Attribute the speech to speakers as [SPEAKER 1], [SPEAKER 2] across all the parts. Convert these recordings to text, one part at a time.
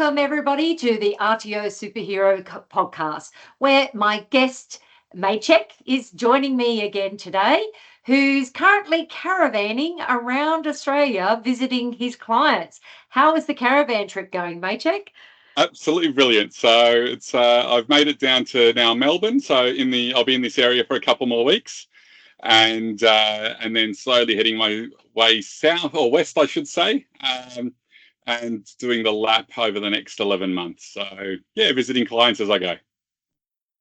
[SPEAKER 1] Welcome, everybody, to the RTO Superhero Podcast, where my guest, Maciek, is joining me again today, who's currently caravanning around Australia visiting his clients. How is the caravan trip going, Maciek?
[SPEAKER 2] Absolutely brilliant. So it's I've made it down to now Melbourne. So I'll be in this area for a couple more weeks, and then slowly heading my way south or west, I should say, and doing the lap over the next 11 months. So yeah, visiting clients as I go.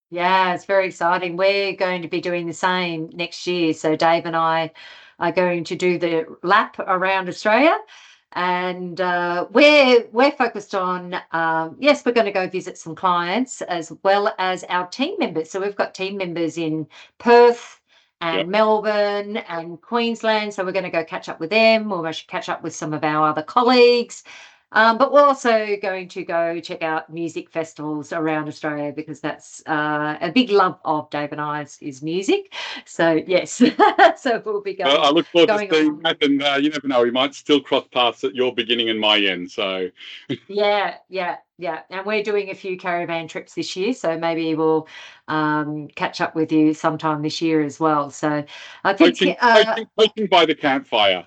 [SPEAKER 1] Yeah, it's very exciting. We're going to be doing the same next year. So Dave and I are going to do the lap around Australia, and we're focused on yes, we're going to go visit some clients as well as our team members. So we've got team members in Perth and
[SPEAKER 2] Yep.
[SPEAKER 1] Melbourne and Queensland. So we're going to go catch up with them. We'll actually catch up with some of our other colleagues. But we're also going to go check out music festivals around Australia because that's a big love of Dave and I's is music. So yes, so we'll be
[SPEAKER 2] Well, I look forward to
[SPEAKER 1] going
[SPEAKER 2] seeing
[SPEAKER 1] along.
[SPEAKER 2] that, and you never know, we might still cross paths at your beginning and my end. So
[SPEAKER 1] Yeah. And we're doing a few caravan trips this year, so maybe we'll catch up with you sometime this year as well. So I think
[SPEAKER 2] poaching by the campfire.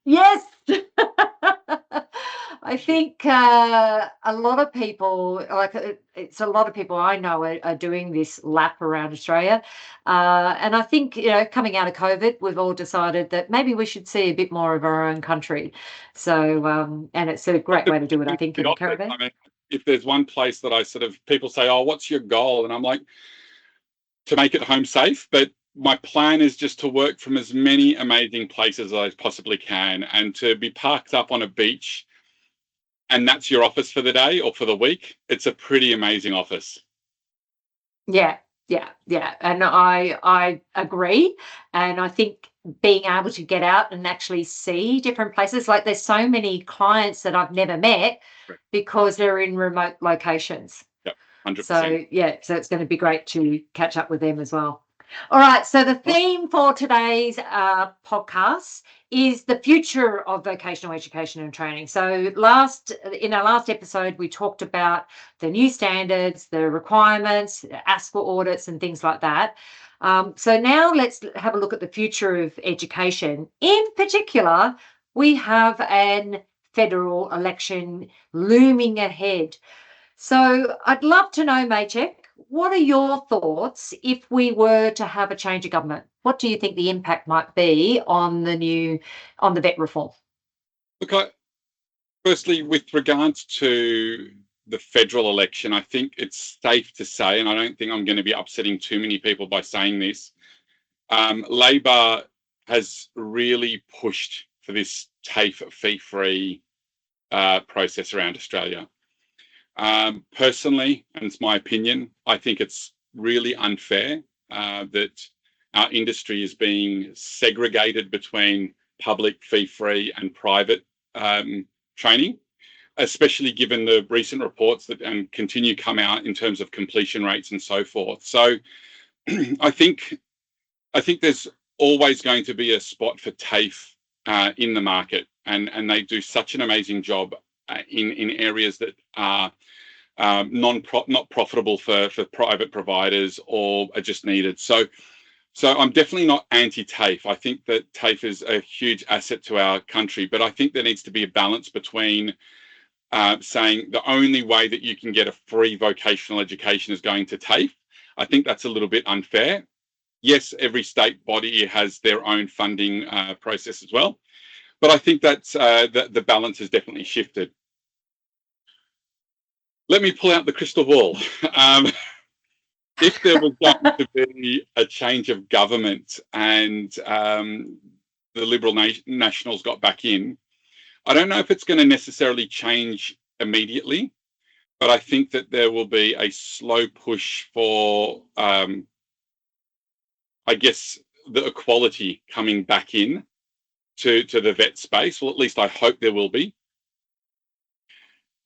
[SPEAKER 1] yes. I think a lot of people, it's a lot of people I know are doing this lap around Australia. And I think, coming out of COVID, we've all decided that maybe we should see a bit more of our own country. So, and it's a great way to do it, I think,
[SPEAKER 2] The
[SPEAKER 1] in a
[SPEAKER 2] opposite.
[SPEAKER 1] caravan.
[SPEAKER 2] I mean, if there's one place that I sort of people say, "Oh, what's your goal?" and I'm like, to make it home safe, but my plan is just to work from as many amazing places as I possibly can, and to be parked up on a beach, and that's your office for the day or for the week. It's a pretty amazing office.
[SPEAKER 1] Yeah. And I agree. And I think being able to get out and actually see different places, like there's so many clients that I've never met
[SPEAKER 2] Right.
[SPEAKER 1] because they're in remote locations.
[SPEAKER 2] Yep, 100%.
[SPEAKER 1] So yeah, so it's going to be great to catch up with them as well. All right, so the theme for today's podcast is the future of vocational education and training. So in our last episode, we talked about the new standards, the requirements, ASCA audits, and things like that. So now let's have a look at the future of education. In particular, we have an federal election looming ahead. So I'd love to know, Maciek, what are your thoughts if we were to have a change of government? What do you think the impact might be on the vet reform?
[SPEAKER 2] Look, firstly, with regards to the federal election, I think it's safe to say, and I don't think I'm going to be upsetting too many people by saying this, Labor has really pushed for this TAFE fee-free process around Australia. Personally, and it's my opinion, I think it's really unfair that our industry is being segregated between public fee-free and private training, especially given the recent reports that continue to come out in terms of completion rates and so forth. So I think there's always going to be a spot for TAFE in the market, and they do such an amazing job in areas that are not profitable for private providers or are just needed. So I'm definitely not anti-TAFE. I think that TAFE is a huge asset to our country, but I think there needs to be a balance between saying the only way that you can get a free vocational education is going to TAFE. I think that's a little bit unfair. Yes, every state body has their own funding process as well, but I think that's the balance has definitely shifted. Let me pull out the crystal ball. If there was going to be a change of government and the Liberal Nationals got back in, I don't know if it's going to necessarily change immediately, but I think that there will be a slow push for, I guess, the equality coming back in to the vet space. Well, at least I hope there will be.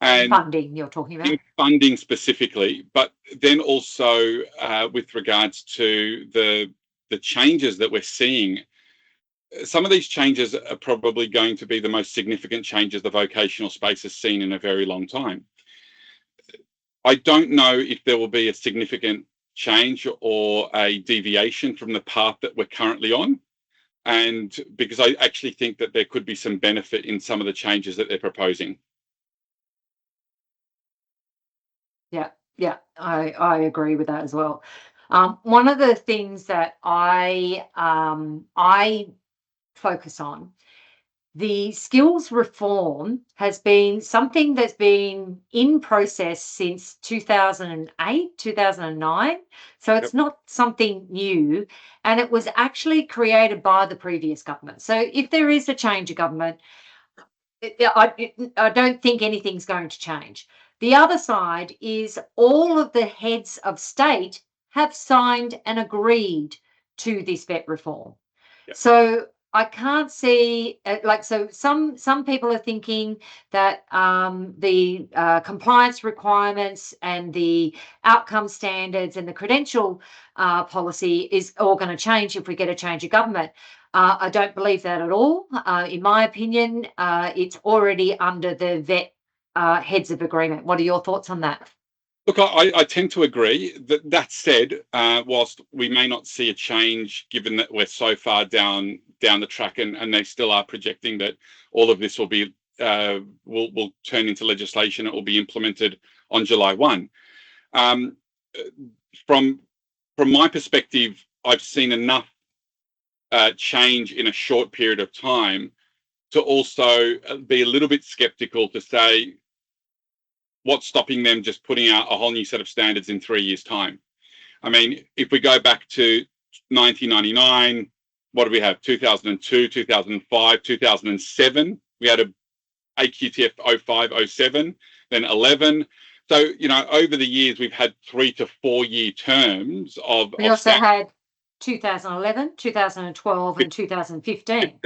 [SPEAKER 1] And funding you're talking about?
[SPEAKER 2] Funding specifically, but then also with regards to the changes that we're seeing. some of these changes are probably going to be the most significant changes the vocational space has seen in a very long time. I don't know if there will be a significant change or a deviation from the path that we're currently on. And because I actually think that there could be some benefit in some of the changes that they're proposing.
[SPEAKER 1] Yeah, I agree with that as well. One of the things that I focus on, the skills reform has been something that's been in process since 2008, 2009. So it's
[SPEAKER 2] Yep.
[SPEAKER 1] not something new, and it was actually created by the previous government. So if there is a change of government, I don't think anything's going to change. The other side is all of the heads of state have signed and agreed to this vet reform.
[SPEAKER 2] Yep.
[SPEAKER 1] So I can't see so some people are thinking that the compliance requirements and the outcome standards and the credential policy is all going to change if we get a change of government. I don't believe that at all. In my opinion, it's already under the vet heads of agreement. What are your thoughts on that?
[SPEAKER 2] Look, I tend to agree. That said, whilst we may not see a change, given that we're so far down the track, and they still are projecting that all of this will be will turn into legislation. It will be implemented on July 1. From my perspective, I've seen enough change in a short period of time to also be a little bit skeptical to say what's stopping them just putting out a whole new set of standards in 3 years' time. I mean, if we go back to 1999, what do we have? 2002, 2005, 2007. We had a AQTF 05, 07, then 11. So, over the years, we've had 3 to 4 year terms of.
[SPEAKER 1] We also had 2011, 2012, and 2015.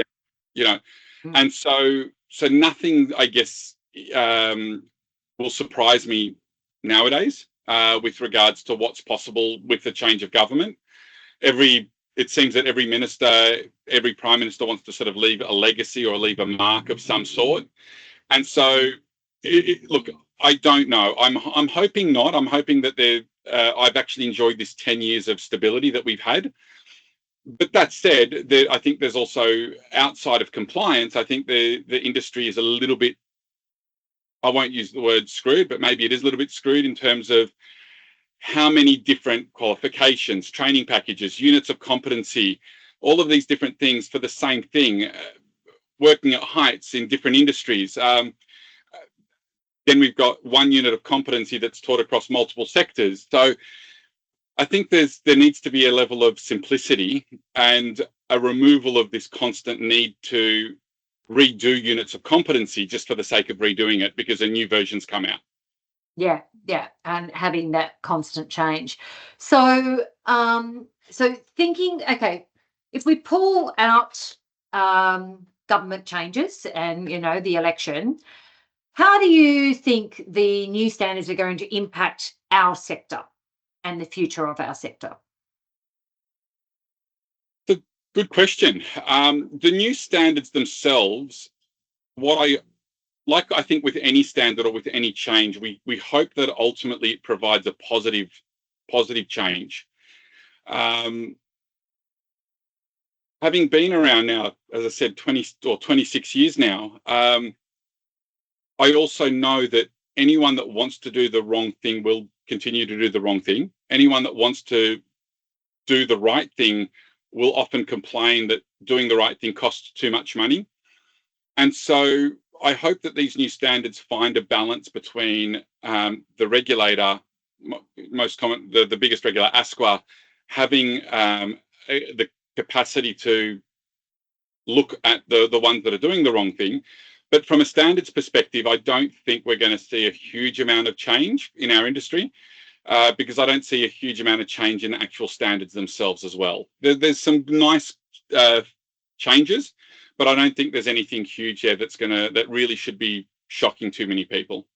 [SPEAKER 2] And so nothing, I guess, will surprise me nowadays with regards to what's possible with the change of government. It seems that every minister, every prime minister wants to sort of leave a legacy or leave a mark of some sort. And so, look, I don't know. I'm hoping not. I'm hoping that I've actually enjoyed this 10 years of stability that we've had. But that said, I think there's also, outside of compliance, I think the industry is a little bit, I won't use the word screwed, but maybe it is a little bit screwed in terms of how many different qualifications, training packages, units of competency, all of these different things for the same thing, working at heights in different industries. Then we've got one unit of competency that's taught across multiple sectors. So I think there needs to be a level of simplicity and a removal of this constant need to redo units of competency just for the sake of redoing it because a new version's come out.
[SPEAKER 1] Yeah, and having that constant change. So, thinking, okay, if we pull out government changes and the election, how do you think the new standards are going to impact our sector and the future of our sector?
[SPEAKER 2] Good question. The new standards themselves, I think with any standard or with any change, we hope that ultimately it provides a positive change. Having been around now, as I said, 20 or 26 years now, I also know that anyone that wants to do the wrong thing will continue to do the wrong thing. Anyone that wants to do the right thing will often complain that doing the right thing costs too much money. And so I hope that these new standards find a balance between the regulator, most common, the biggest regulator, ASQA, having the capacity to look at the ones that are doing the wrong thing. But from a standards perspective, I don't think we're going to see a huge amount of change in our industry because I don't see a huge amount of change in the actual standards themselves as well. There's some nice changes, but I don't think there's anything huge there that really should be shocking too many people.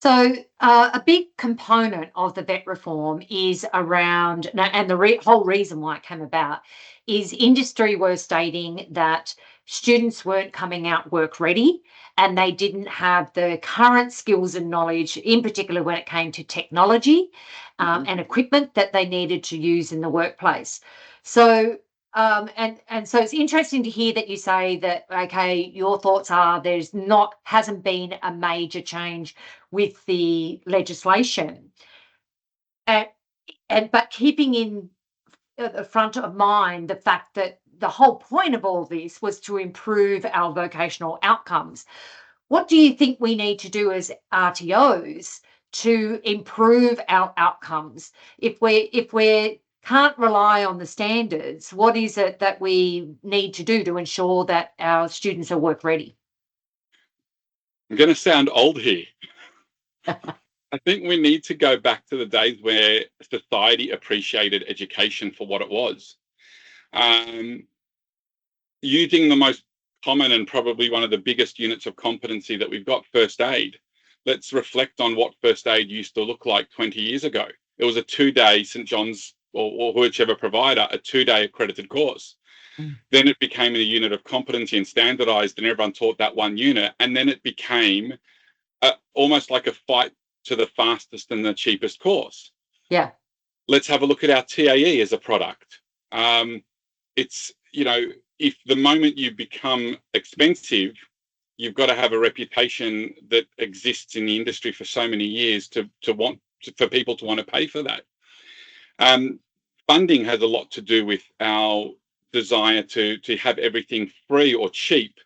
[SPEAKER 1] So, a big component of the vet reform is around, and the whole reason why it came about is industry were stating that students weren't coming out work ready and they didn't have the current skills and knowledge, in particular when it came to technology and equipment that they needed to use in the workplace. So, and so it's interesting to hear that you say that, okay, your thoughts are hasn't been a major change with the legislation, and, but keeping in at the front of mind the fact that the whole point of all this was to improve our vocational outcomes. What do you think we need to do as RTOs to improve our outcomes? If we can't rely on the standards, what is it that we need to do to ensure that our students are work ready?
[SPEAKER 2] I'm going to sound old here. I think we need to go back to the days where society appreciated education for what it was. Using the most common and probably one of the biggest units of competency that we've got, first aid. Let's reflect on what first aid used to look like 20 years ago. It was a 2-day St. John's or whichever provider, a 2-day accredited course. Then it became a unit of competency and standardized, and everyone taught that one unit. And then it became almost like a fight to the fastest and the cheapest course.
[SPEAKER 1] Yeah.
[SPEAKER 2] Let's have a look at our TAE as a product. It's, if the moment you become expensive, you've got to have a reputation that exists in the industry for so many years for people to want to pay for that. Funding has a lot to do with our desire to have everything free or cheap.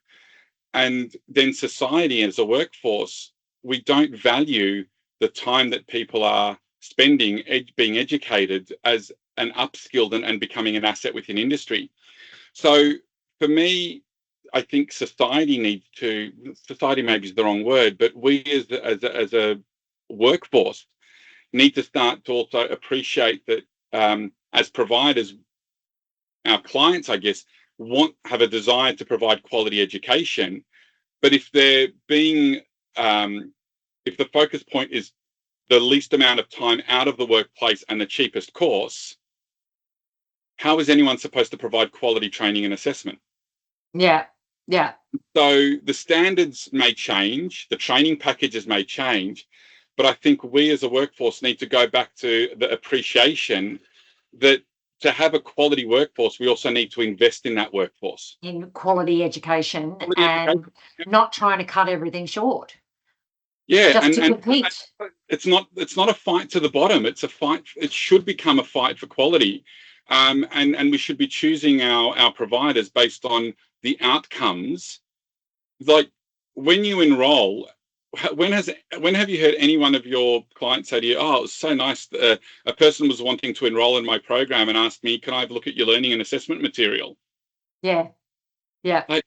[SPEAKER 2] And then society as a workforce, we don't value the time that people are spending being educated as an upskilled and becoming an asset within industry. So for me, I think society maybe is the wrong word, but we as a workforce need to start to also appreciate that as providers, our clients, I guess, have a desire to provide quality education. But if they're being, if the focus point is the least amount of time out of the workplace and the cheapest course, how is anyone supposed to provide quality training and assessment?
[SPEAKER 1] Yeah. Yeah.
[SPEAKER 2] So the standards may change, the training packages may change, but I think we as a workforce need to go back to the appreciation that to have a quality workforce, we also need to invest in that workforce.
[SPEAKER 1] In quality education and not trying to cut everything short.
[SPEAKER 2] Yeah,
[SPEAKER 1] just to compete.
[SPEAKER 2] It's not a fight to the bottom. It's a fight. It should become a fight for quality, and we should be choosing our providers based on the outcomes. Like when you enroll, when have you heard any one of your clients say to you, "Oh, it was so nice. A person was wanting to enroll in my program and asked me, can I have a look at your learning and assessment material?"
[SPEAKER 1] Yeah, yeah.
[SPEAKER 2] Like,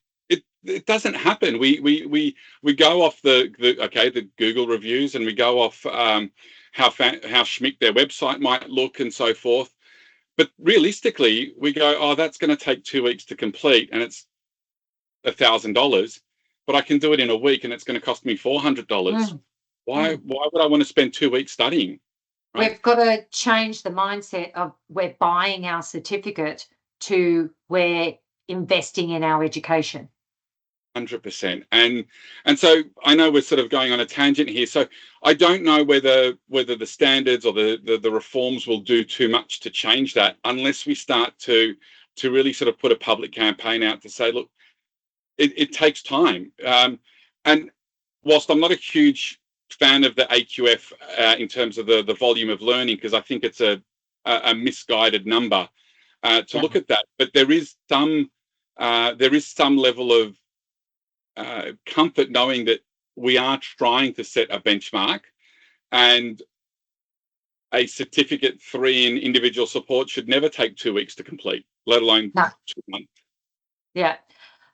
[SPEAKER 2] it doesn't happen. We go off the Google reviews, and we go off how schmick their website might look and so forth. But realistically, we go, oh, that's going to take 2 weeks to complete, and it's $1,000. But I can do it in a week, and it's going to cost me $400. Why would I want to spend 2 weeks studying?
[SPEAKER 1] Right? We've got to change the mindset of we're buying our certificate to we're investing in our education.
[SPEAKER 2] 100%. And so I know we're sort of going on a tangent here. So I don't know whether the standards or the reforms will do too much to change that unless we start to really sort of put a public campaign out to say, look, it takes time. And whilst I'm not a huge fan of the AQF in terms of the volume of learning, because I think it's a misguided number to look at that, but there is some level of comfort knowing that we are trying to set a benchmark, and a certificate 3 in individual support should never take 2 weeks to complete, let alone 2 months.
[SPEAKER 1] Yeah.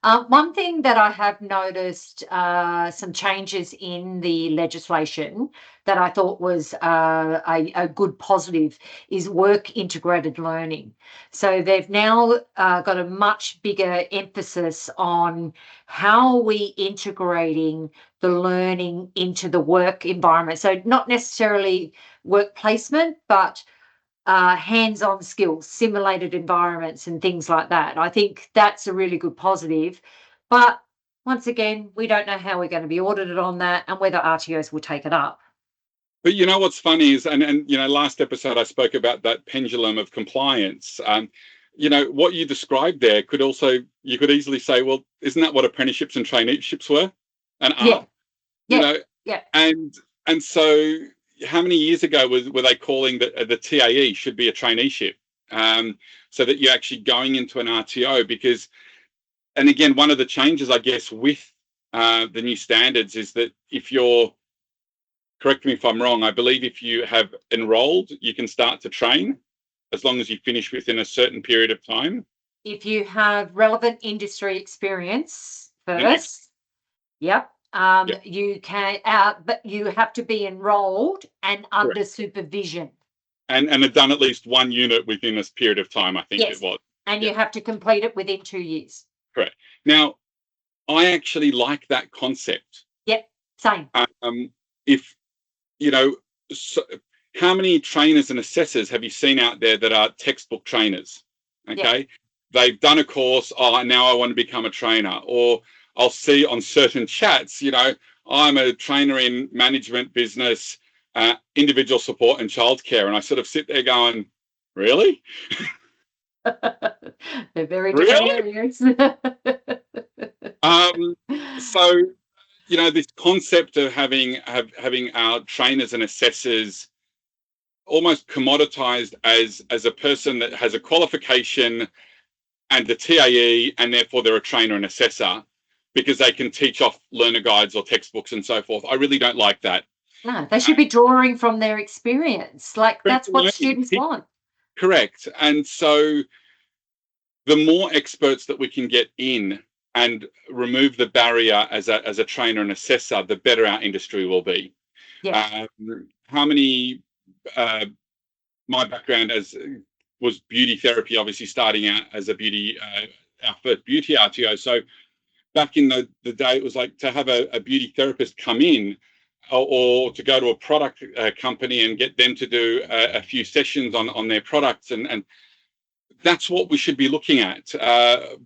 [SPEAKER 1] One thing that I have noticed, some changes in the legislation that I thought was a good positive is work integrated learning. So they've now got a much bigger emphasis on how we integrating the learning into the work environment. So not necessarily work placement, but hands-on skills, simulated environments, and things like that. I think that's a really good positive. But once again, we don't know how we're going to be audited on that and whether RTOs will take it up.
[SPEAKER 2] But you know what's funny is, and you know, last episode I spoke about that pendulum of compliance. You know, what you described there could also, you could easily say, well, isn't that what apprenticeships and traineeships were and are?
[SPEAKER 1] Yeah,
[SPEAKER 2] You
[SPEAKER 1] yeah,
[SPEAKER 2] know,
[SPEAKER 1] yeah.
[SPEAKER 2] and so how many years ago were they calling the TAE should be a traineeship, so that you're actually going into an RTO? Because, and again, one of the changes, I guess, with the new standards is that if you're, correct me if I'm wrong, I believe if you have enrolled, you can start to train as long as you finish within a certain period of time.
[SPEAKER 1] If you have relevant industry experience
[SPEAKER 2] And
[SPEAKER 1] first, yep.
[SPEAKER 2] yeah,
[SPEAKER 1] You can, but you have to be enrolled and
[SPEAKER 2] correct.
[SPEAKER 1] under supervision.
[SPEAKER 2] And have done at least one unit within this period of time, I think
[SPEAKER 1] Yes,
[SPEAKER 2] it was.
[SPEAKER 1] and
[SPEAKER 2] Yeah,
[SPEAKER 1] you have to complete it within 2 years.
[SPEAKER 2] correct. Now, I actually like that concept.
[SPEAKER 1] Yep, same.
[SPEAKER 2] If you know, so how many trainers and assessors have you seen out there that are textbook trainers? Okay,
[SPEAKER 1] Yep.
[SPEAKER 2] they've done a course. Oh, now I want to become a trainer. Or I'll see on certain chats, you know, I'm a trainer in management, business, individual support, and childcare, and I sort of sit there going, really,
[SPEAKER 1] They're very different
[SPEAKER 2] really.
[SPEAKER 1] areas.
[SPEAKER 2] So you know, this concept of having our trainers and assessors almost commoditized as a person that has a qualification and the TAE, and therefore they're a trainer and assessor because they can teach off learner guides or textbooks and so forth. I really don't like that.
[SPEAKER 1] No, they should be drawing from their experience. Like that's what
[SPEAKER 2] Learning,
[SPEAKER 1] students want.
[SPEAKER 2] correct. And so the more experts that we can get in and remove the barrier as a trainer and assessor, the better our industry will be.
[SPEAKER 1] Yeah.
[SPEAKER 2] How many, my background as was beauty therapy, obviously starting out as a beauty, our first beauty RTO. So back in the day, it was like to have a beauty therapist come in, or to go to a product company and get them to do a few sessions on their products. And that's what we should be looking at.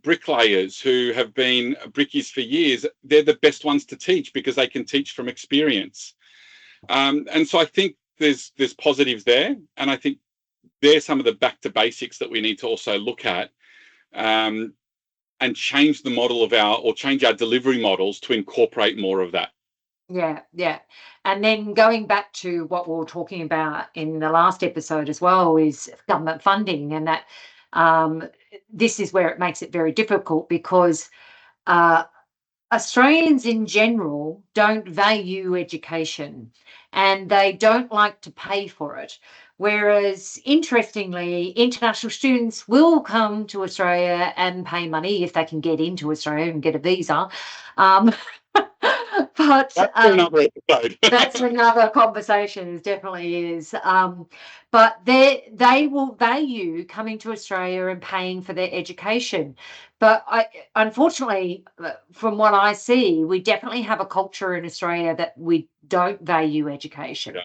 [SPEAKER 2] Bricklayers who have been brickies for years, they're the best ones to teach because they can teach from experience. And so I think there's positives there. And I think they're some of the back to basics that we need to also look at, and change the model of change our delivery models to incorporate more of that.
[SPEAKER 1] Yeah, yeah. And then going back to what we were talking about in the last episode as well is government funding, and that this is where it makes it very difficult because uh, Australians in general don't value education and they don't like to pay for it. Whereas, interestingly, international students will come to Australia and pay money if they can get into Australia and get a visa. Um, but
[SPEAKER 2] That's another episode.
[SPEAKER 1] that's another conversation, it definitely is. But they will value coming to Australia and paying for their education. But unfortunately, from what I see, we definitely have a culture in Australia that we don't value education.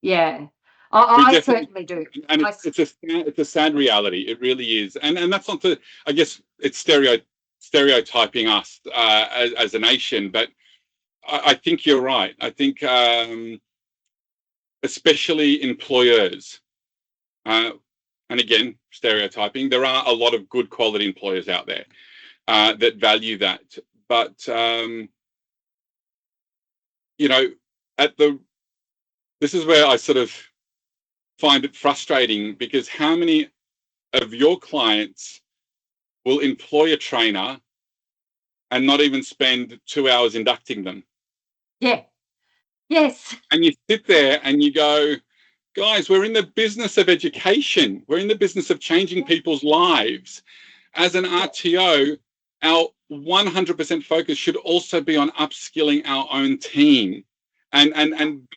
[SPEAKER 1] Yeah, I certainly do.
[SPEAKER 2] And it's a sad reality. It really is. And that's not to, I guess it's stereotyping us as a nation, but I think you're right. I think especially employers, and again, stereotyping, there are a lot of good quality employers out there that value that. But, you know, this is where I sort of find it frustrating, because how many of your clients will employ a trainer and not even spend 2 hours inducting them?
[SPEAKER 1] Yeah. Yes.
[SPEAKER 2] And you sit there and you go, guys, we're in the business of education. We're in the business of changing people's lives. As an RTO, our 100% focus should also be on upskilling our own team and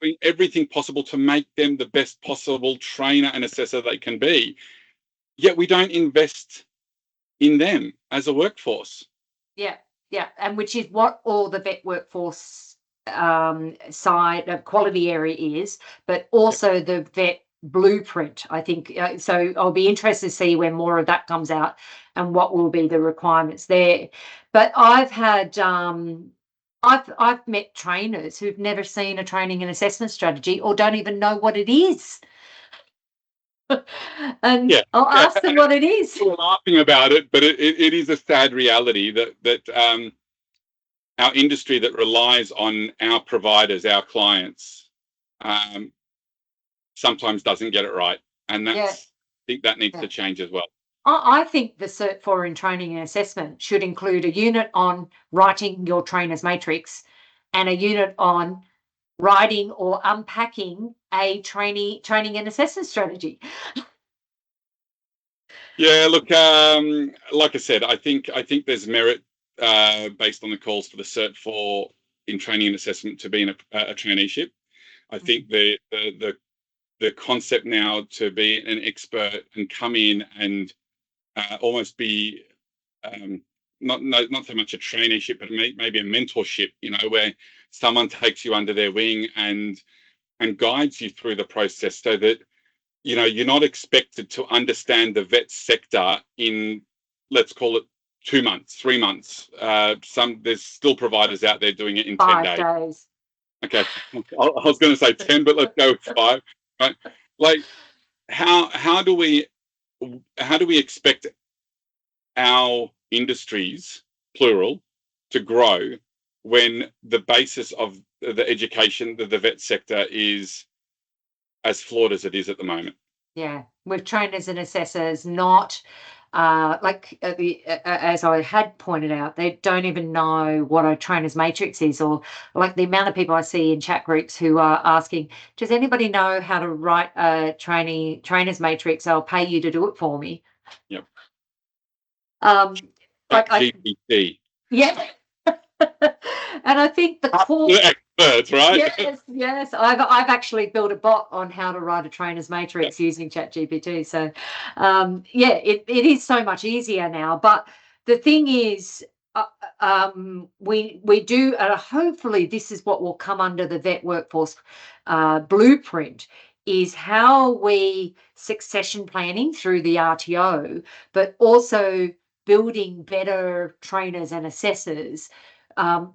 [SPEAKER 2] doing everything possible to make them the best possible trainer and assessor they can be. Yet we don't invest in them as a workforce.
[SPEAKER 1] Yeah, and which is what all the vet workforce side of quality area is, but also the vet blueprint, I think. So I'll be interested to see when more of that comes out and what will be the requirements there. But I've had I've met trainers who've never seen a training and assessment strategy or don't even know what it is. And I'll ask them what it is.
[SPEAKER 2] We're laughing about it, but it is a sad reality that our industry that relies on our providers, our clients, sometimes doesn't get it right. And I think that needs to change as well.
[SPEAKER 1] I think the Cert 4 in training and assessment should include a unit on writing your trainer's matrix and a unit on writing or unpacking a training and assessment strategy.
[SPEAKER 2] Yeah, look, like I said, I think there's merit based on the calls for the Cert 4 in training and assessment to be in a traineeship. I think the concept now to be an expert and come in and almost be not so much a traineeship, but maybe a mentorship, where someone takes you under their wing and guides you through the process so that, you're not expected to understand the vet sector in, let's call it 2 months, 3 months. There's still providers out there doing it in 10 days. Okay. I was going to say 10, but let's go 5. Right? Like, how do we expect our industries, plural, to grow when the basis of the education, the vet sector, is as flawed as it is at the moment?
[SPEAKER 1] Yeah, with trainers and assessors, not as I had pointed out, they don't even know what a trainer's matrix is, or like the amount of people I see in chat groups who are asking, does anybody know how to write a trainer's matrix? I'll pay you to do it for me.
[SPEAKER 2] Yep.
[SPEAKER 1] GPT. Yeah. And I think the core
[SPEAKER 2] experts, right?
[SPEAKER 1] Yes. I've actually built a bot on how to write a trainer's matrix using ChatGPT. So, it is so much easier now. But the thing is, we do, hopefully this is what will come under the vet workforce blueprint, is how we succession planning through the RTO, but also building better trainers and assessors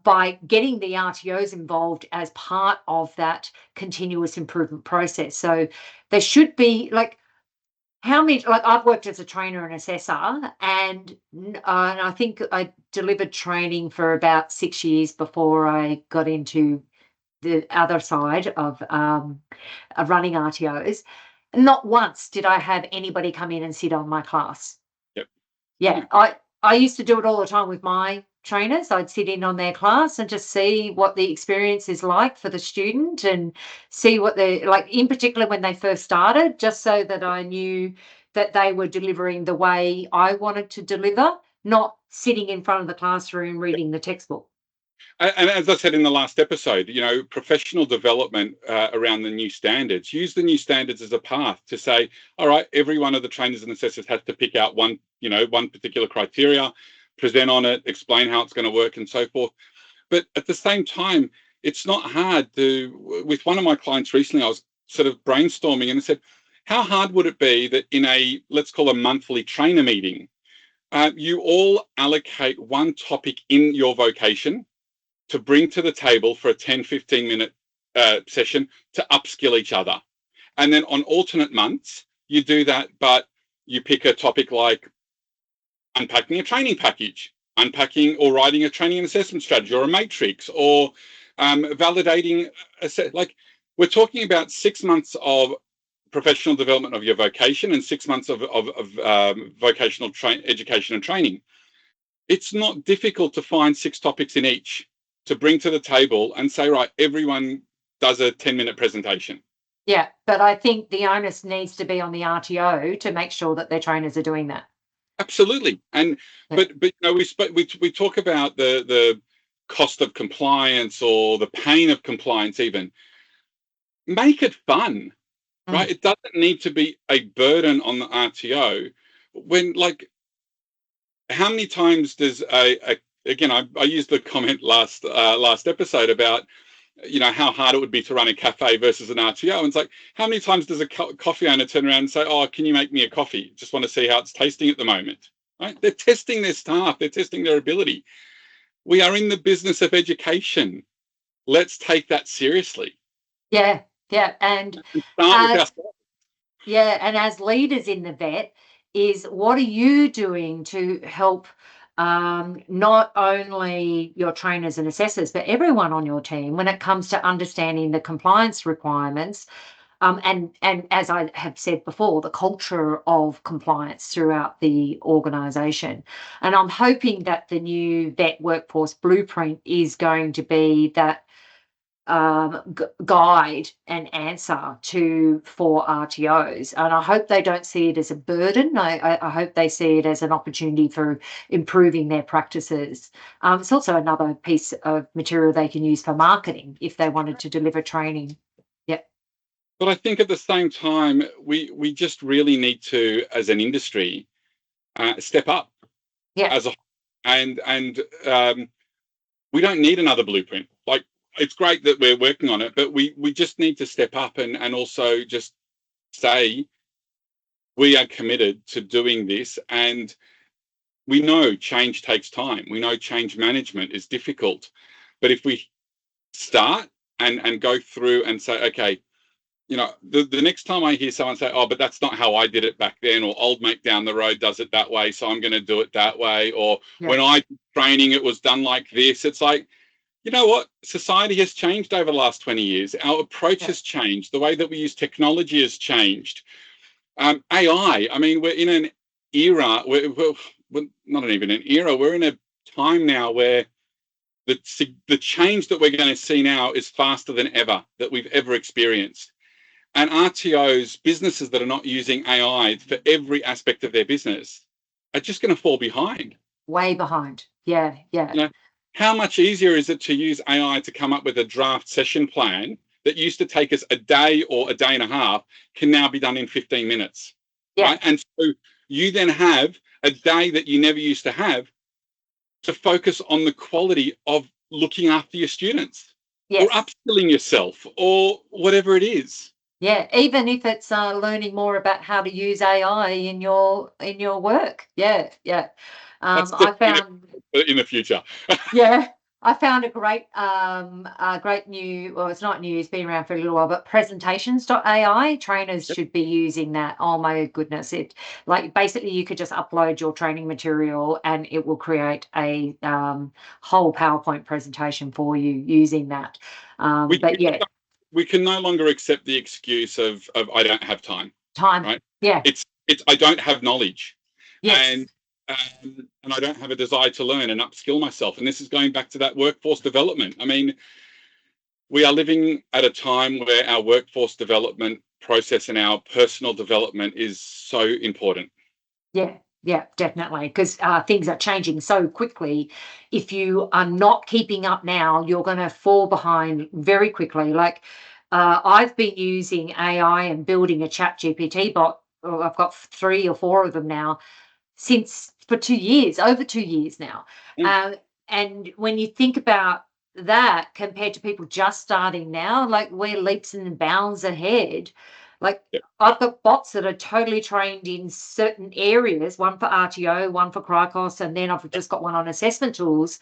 [SPEAKER 1] by getting the RTOs involved as part of that continuous improvement process. So there should be I've worked as a trainer and assessor, and I think I delivered training for about 6 years before I got into the other side of running RTOs. Not once did I have anybody come in and sit on my class.
[SPEAKER 2] Yep.
[SPEAKER 1] Yeah, I used to do it all the time with my trainers. I'd sit in on their class and just see what the experience is like for the student and see what they're like, in particular when they first started, just so that I knew that they were delivering the way I wanted to deliver, not sitting in front of the classroom reading the textbook.
[SPEAKER 2] And as I said in the last episode, professional development around the new standards, use the new standards as a path to say, all right, every one of the trainers and assessors has to pick out one particular criteria, present on it, explain how it's going to work and so forth. But at the same time, it's not hard with one of my clients recently, I was sort of brainstorming and I said, how hard would it be that in let's call a monthly trainer meeting, you all allocate one topic in your vocation to bring to the table for a 10, 15-minute session to upskill each other. And then on alternate months, you do that, but you pick a topic like unpacking a training package, unpacking or writing a training and assessment strategy or a matrix, or validating. We're talking about 6 months of professional development of your vocation and 6 months of vocational education and training. It's not difficult to find 6 topics in each to bring to the table and say, right, everyone does a 10-minute presentation.
[SPEAKER 1] Yeah, but I think the onus needs to be on the RTO to make sure that their trainers are doing that.
[SPEAKER 2] Absolutely. And
[SPEAKER 1] Yeah.
[SPEAKER 2] but we talk about the cost of compliance or the pain of compliance even. Make it fun, right? It doesn't need to be a burden on the RTO. When, like, how many times does again, I used the comment last episode about, how hard it would be to run a cafe versus an RTO. And it's like, how many times does a coffee owner turn around and say, "Oh, can you make me a coffee? Just want to see how it's tasting at the moment." Right? They're testing their staff. They're testing their ability. We are in the business of education. Let's take that seriously.
[SPEAKER 1] Yeah. And
[SPEAKER 2] Start with
[SPEAKER 1] as
[SPEAKER 2] ourselves.
[SPEAKER 1] as leaders in the vet, is what are you doing to help not only your trainers and assessors, but everyone on your team when it comes to understanding the compliance requirements, and as I have said before, the culture of compliance throughout the organisation. And I'm hoping that the new vet workforce blueprint is going to be that guide and answer for RTOs, and I hope they don't see it as a burden. I hope they see it as an opportunity for improving their practices. It's also another piece of material they can use for marketing if they wanted to deliver training. Yep.
[SPEAKER 2] But I think at the same time, we just really need to, as an industry, step up
[SPEAKER 1] Yeah.
[SPEAKER 2] as a and we don't need another blueprint. Like, it's great that we're working on it, but we just need to step up and also just say we are committed to doing this. And we know change takes time. We know change management is difficult. But if we start and go through and say, okay, the next time I hear someone say, "Oh, but that's not how I did it back then," or "Old mate down the road does it that way, so I'm going to do it that way," or "When I did training, it was done like this." It's like, you know what? Society has changed over the last 20 years. Our approach has changed. The way that we use technology has changed. AI, I mean, we're in an era, we're not even an era, we're in a time now where the change that we're going to see now is faster than ever that we've ever experienced. And RTOs, businesses that are not using AI for every aspect of their business, are just going to fall behind.
[SPEAKER 1] Way behind. Yeah.
[SPEAKER 2] How much easier is it to use AI to come up with a draft session plan that used to take us a day or a day and a half can now be done in 15 minutes?
[SPEAKER 1] Yeah.
[SPEAKER 2] Right? And so you then have a day that you never used to have to focus on the quality of looking after your students, or upskilling yourself, or whatever it is.
[SPEAKER 1] Yeah, even if it's learning more about how to use AI in your work. Yeah.
[SPEAKER 2] That's
[SPEAKER 1] I found
[SPEAKER 2] in the future.
[SPEAKER 1] I found a great new, well, it's not new, it's been around for a little while, but presentations.ai, trainers should be using that. Oh my goodness. It, like, basically you could just upload your training material and it will create a whole PowerPoint presentation for you using that.
[SPEAKER 2] We can no longer accept the excuse of I don't have time. Right?
[SPEAKER 1] Yeah.
[SPEAKER 2] It's I don't have knowledge.
[SPEAKER 1] Yes.
[SPEAKER 2] And I don't have a desire to learn and upskill myself. And this is going back to that workforce development. I mean, we are living at a time where our workforce development process and our personal development is so important.
[SPEAKER 1] Yeah, definitely. Because things are changing so quickly. If you are not keeping up now, you're going to fall behind very quickly. Like, I've been using AI and building a chat GPT bot. Oh, I've got 3 or 4 of them now, since for 2 years, over 2 years now. And when you think about that compared to people just starting now, like, we're leaps and bounds ahead. Like, I've got bots that are totally trained in certain areas, one for RTO, one for Cricos, and then I've just got one on assessment tools.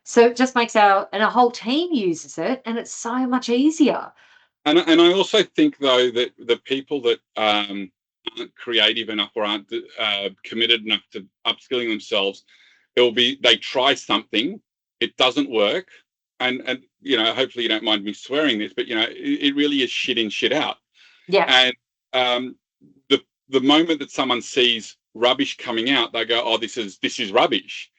[SPEAKER 1] So it just makes our whole team uses it, and it's so much easier.
[SPEAKER 2] And I also think, though, that the people that aren't creative enough or aren't committed enough to upskilling themselves, they try something, it doesn't work, and hopefully you don't mind me swearing this, but it really is shit in, shit out.
[SPEAKER 1] Yeah.
[SPEAKER 2] And the moment that someone sees rubbish coming out, they go, "Oh, this is rubbish,"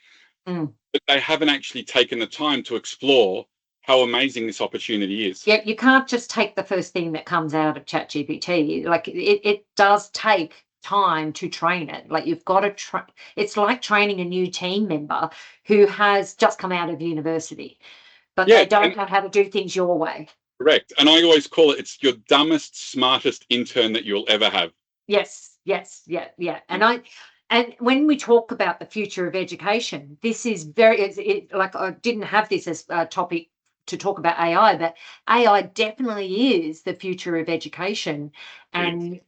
[SPEAKER 2] but they haven't actually taken the time to explore how amazing this opportunity is.
[SPEAKER 1] Yeah, you can't just take the first thing that comes out of ChatGPT. Like, it does take time to train it. Like you've got to it's like training a new team member who has just come out of university, but
[SPEAKER 2] Yeah,
[SPEAKER 1] they don't know how to do things your way.
[SPEAKER 2] correct. And I always call it's your dumbest, smartest intern that you'll ever have.
[SPEAKER 1] Yes, yeah. And when we talk about the future of education, this is like I didn't have this as a topic to talk about AI, but AI definitely is the future of education, and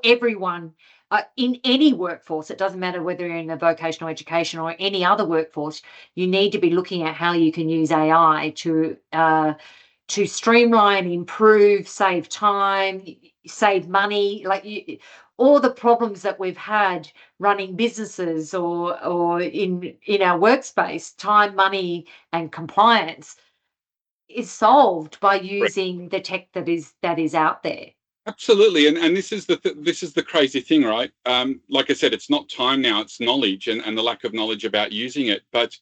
[SPEAKER 1] everyone in any workforce. It doesn't matter whether you're in a vocational education or any other workforce. You need to be looking at how you can use AI to streamline, improve, save time, save money, all the problems that we've had running businesses or in our workspace, time, money, and compliance is solved by using the tech that is out there.
[SPEAKER 2] Absolutely, and this is the crazy thing, right? Like I said, it's not time now; it's knowledge and the lack of knowledge about using it. But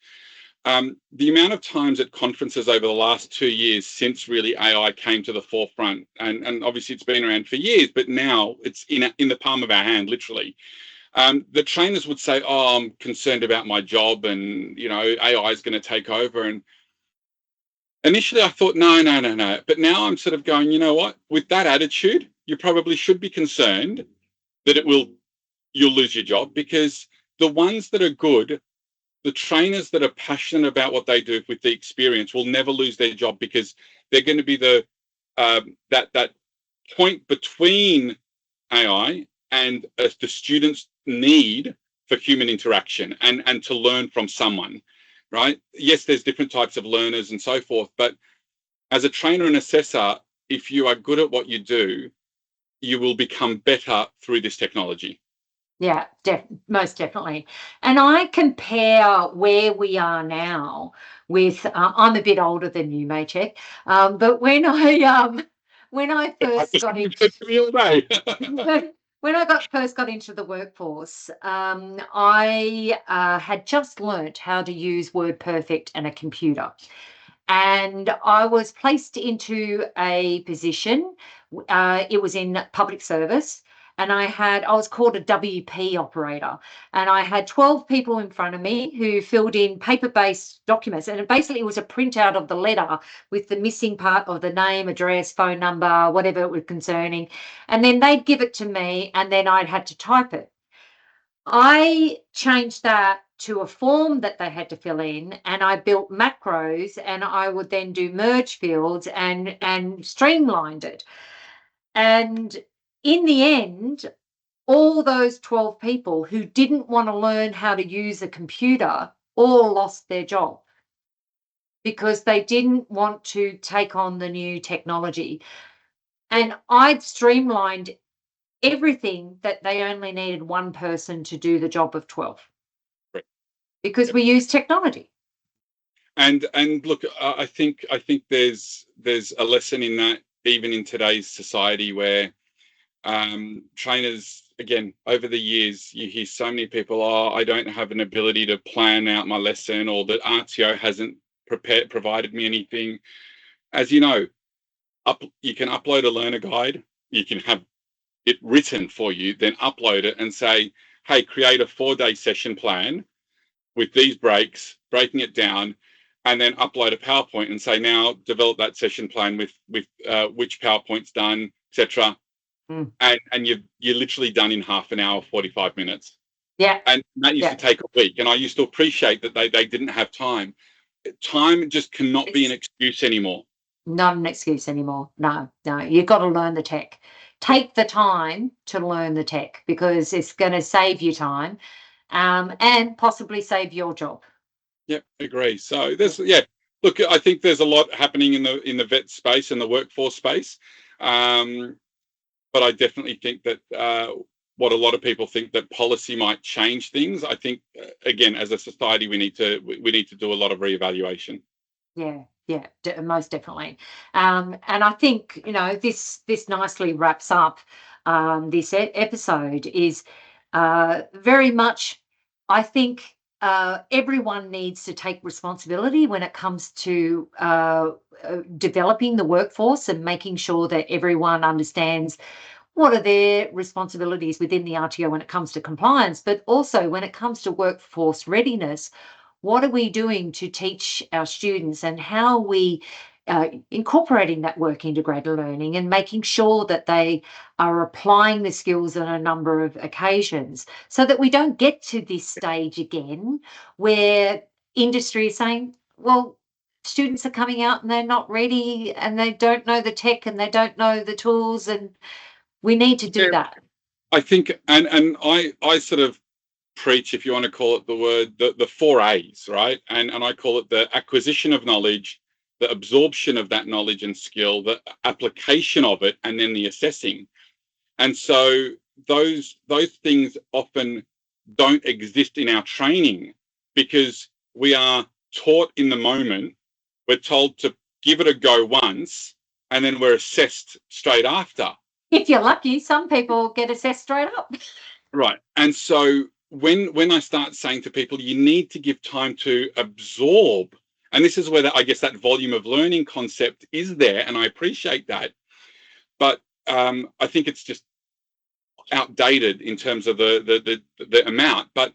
[SPEAKER 2] the amount of times at conferences over the last 2 years since really AI came to the forefront, and obviously it's been around for years, but now it's in the palm of our hand, literally. The trainers would say, "Oh, I'm concerned about my job, and AI is going to take over." And initially, I thought, no. But now I'm sort of going, you know what? With that attitude, you probably should be concerned that you'll lose your job, because the ones that are good, the trainers that are passionate about what they do with the experience, will never lose their job, because they're going to be that point between AI and the students' need for human interaction and to learn from someone, right? Yes, there's different types of learners and so forth, but as a trainer and assessor, if you are good at what you do, you will become better through this technology.
[SPEAKER 1] Yeah, most definitely. And I compare where we are now with, I'm a bit older than you, Maciek, but when I first got into when I first got into the workforce, I had just learnt how to use WordPerfect and a computer. And I was placed into a position. It was in public service, and I was called a WP operator, and I had 12 people in front of me who filled in paper-based documents, and basically it was a printout of the letter with the missing part of the name, address, phone number, whatever it was concerning, and then they'd give it to me, and then I'd had to type it. I changed that to a form that they had to fill in, and I built macros, and I would then do merge fields and streamlined it. And in the end, all those 12 people who didn't want to learn how to use a computer all lost their job because they didn't want to take on the new technology. And I'd streamlined everything that they only needed one person to do the job of 12 because we use technology.
[SPEAKER 2] And look, I think there's a lesson in that, even in today's society, where trainers, again, over the years, you hear so many people, "Oh, I don't have an ability to plan out my lesson," or that RTO hasn't provided me anything. As you know, you can upload a learner guide, you can have it written for you, then upload it and say, "Hey, create a 4-day session plan with these breaks, breaking it down," and then upload a PowerPoint and say, "Now develop that session plan with which PowerPoint's done, etc." And you're literally done in half an hour, 45 minutes.
[SPEAKER 1] Yeah.
[SPEAKER 2] And that used to take a week. And I used to appreciate that they didn't have time. Time just cannot be an excuse anymore.
[SPEAKER 1] Not an excuse anymore. No. You've got to learn the tech. Take the time to learn the tech because it's going to save you time and possibly save your job.
[SPEAKER 2] Yep, agree. So look, I think there's a lot happening in the vet space and the workforce space. But I definitely think that what a lot of people think, that policy might change things. I think again, as a society, we need to do a lot of reevaluation.
[SPEAKER 1] Yeah, most definitely. And I think this nicely wraps up this episode. Is very much, I think. Everyone needs to take responsibility when it comes to developing the workforce and making sure that everyone understands what are their responsibilities within the RTO when it comes to compliance, but also when it comes to workforce readiness, what are we doing to teach our students, and how are we incorporating that work integrated learning and making sure that they are applying the skills on a number of occasions, so that we don't get to this stage again where industry is saying, well, students are coming out and they're not ready and they don't know the tech and they don't know the tools, and we need to do that.
[SPEAKER 2] I think, and I sort of preach, if you want to call it the word, the 4 A's, right? And I call it the acquisition of knowledge, the absorption of that knowledge and skill, the application of it, and then the assessing. And so those things often don't exist in our training because we are taught in the moment. We're told to give it a go once, and then we're assessed straight after.
[SPEAKER 1] If you're lucky, some people get assessed straight up.
[SPEAKER 2] Right. And so when I start saying to people, you need to give time to absorb, and this is where I guess that volume of learning concept is there, and I appreciate that. But I think it's just outdated in terms of the amount. But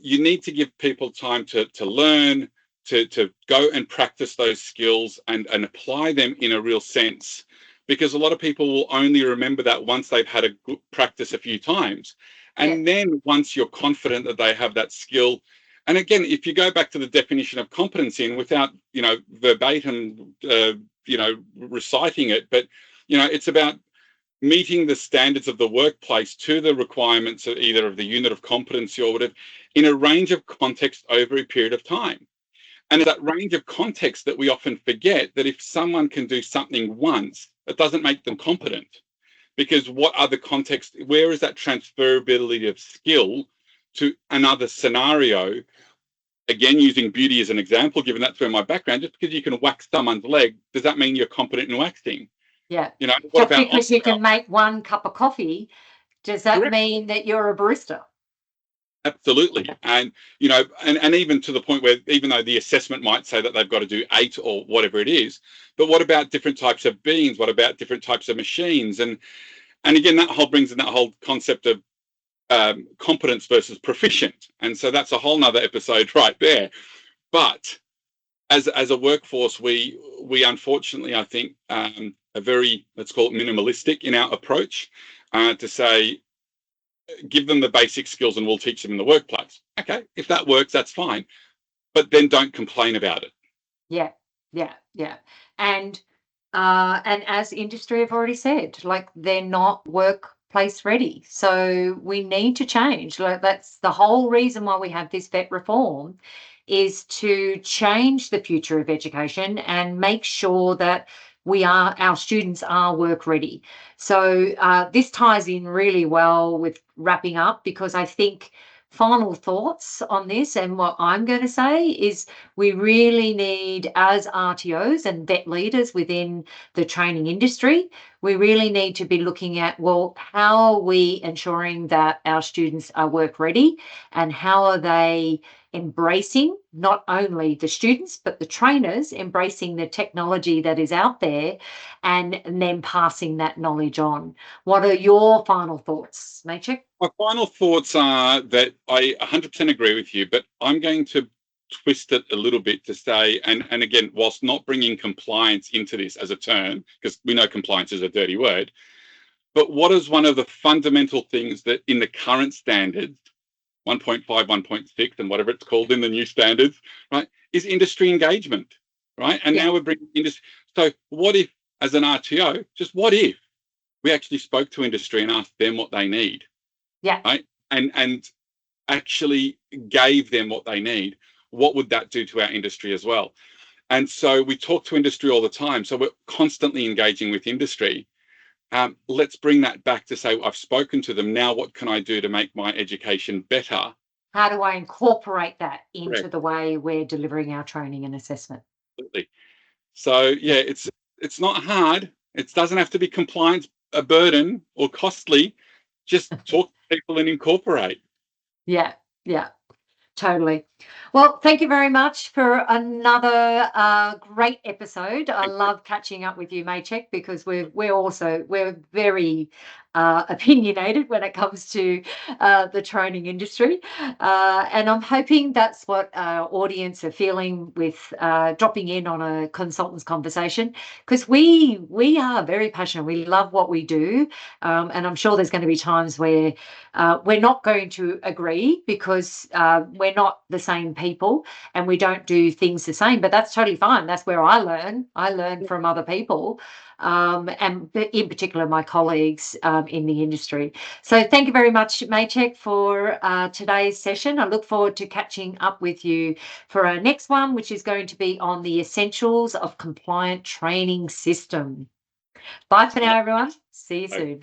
[SPEAKER 2] you need to give people time to learn, to go and practice those skills and apply them in a real sense. Because a lot of people will only remember that once they've had a good practice a few times. And then once you're confident that they have that skill, and again, if you go back to the definition of competency, and without, verbatim, reciting it, but, it's about meeting the standards of the workplace to the requirements of either of the unit of competency or whatever, in a range of context over a period of time. And that range of context that we often forget, that if someone can do something once, it doesn't make them competent. Because what other context, where is that transferability of skill to another scenario? Again, using beauty as an example, given that's where my background, just because you can wax someone's leg, does that mean you're competent in waxing?
[SPEAKER 1] Yeah.
[SPEAKER 2] What
[SPEAKER 1] just because you can make one cup of coffee, does that mean that you're a barista?
[SPEAKER 2] Absolutely. And, and even to the point where, even though the assessment might say that they've got to do 8 or whatever it is, but what about different types of beans? What about different types of machines? And again, that brings in that whole concept of competence versus proficient. And so that's a whole nother episode right there. But as a workforce, we unfortunately, I think, are very, let's call it minimalistic in our approach, to say, give them the basic skills and we'll teach them in the workplace. Okay, if that works, that's fine. But then don't complain about it.
[SPEAKER 1] Yeah. And as industry have already said, like, they're not workplace ready. So we need to change. Like, that's the whole reason why we have this VET reform, is to change the future of education and make sure that our students are work ready. So this ties in really well with wrapping up, because I think final thoughts on this, and what I'm going to say is, we really need, as RTOs and VET leaders within the training industry, we really need to be looking at, well, how are we ensuring that our students are work ready, and how are they embracing, not only the students but the trainers, embracing the technology that is out there, and then passing that knowledge on. What are your final thoughts, Maciek?
[SPEAKER 2] My final thoughts are that I 100% agree with you, but I'm going to twist it a little bit to say, and again, whilst not bringing compliance into this as a term, because we know compliance is a dirty word, but what is one of the fundamental things that in the current standards, 1.5, 1.6, and whatever it's called in the new standards, right, is industry engagement, right? And now we're bringing industry. So what if, as an RTO, just what if we actually spoke to industry and asked them what they need?
[SPEAKER 1] Yeah.
[SPEAKER 2] Right. And actually gave them what they need. What would that do to our industry as well? And so we talk to industry all the time. So we're constantly engaging with industry. Let's bring that back to say, I've spoken to them. Now, what can I do to make my education better?
[SPEAKER 1] How do I incorporate that into the way we're delivering our training and assessment?
[SPEAKER 2] Absolutely. So, yeah, it's not hard. It doesn't have to be compliance a burden or costly. Just talk to people and incorporate.
[SPEAKER 1] Yeah. Totally. Well, thank you very much for another great episode. I love catching up with you, Maciek, because we're very opinionated when it comes to the training industry, and I'm hoping that's what our audience are feeling with dropping in on a consultants conversation, because we are very passionate. We love what we do, and I'm sure there's going to be times where we're not going to agree because we're not the same people and we don't do things the same, but that's totally fine. That's where I learn. I learn from other people, and in particular my colleagues in the industry. So thank you very much, Maciek, for today's session. I look forward to catching up with you for our next one, which is going to be on the essentials of compliant training system. Bye for now, everyone. See you soon.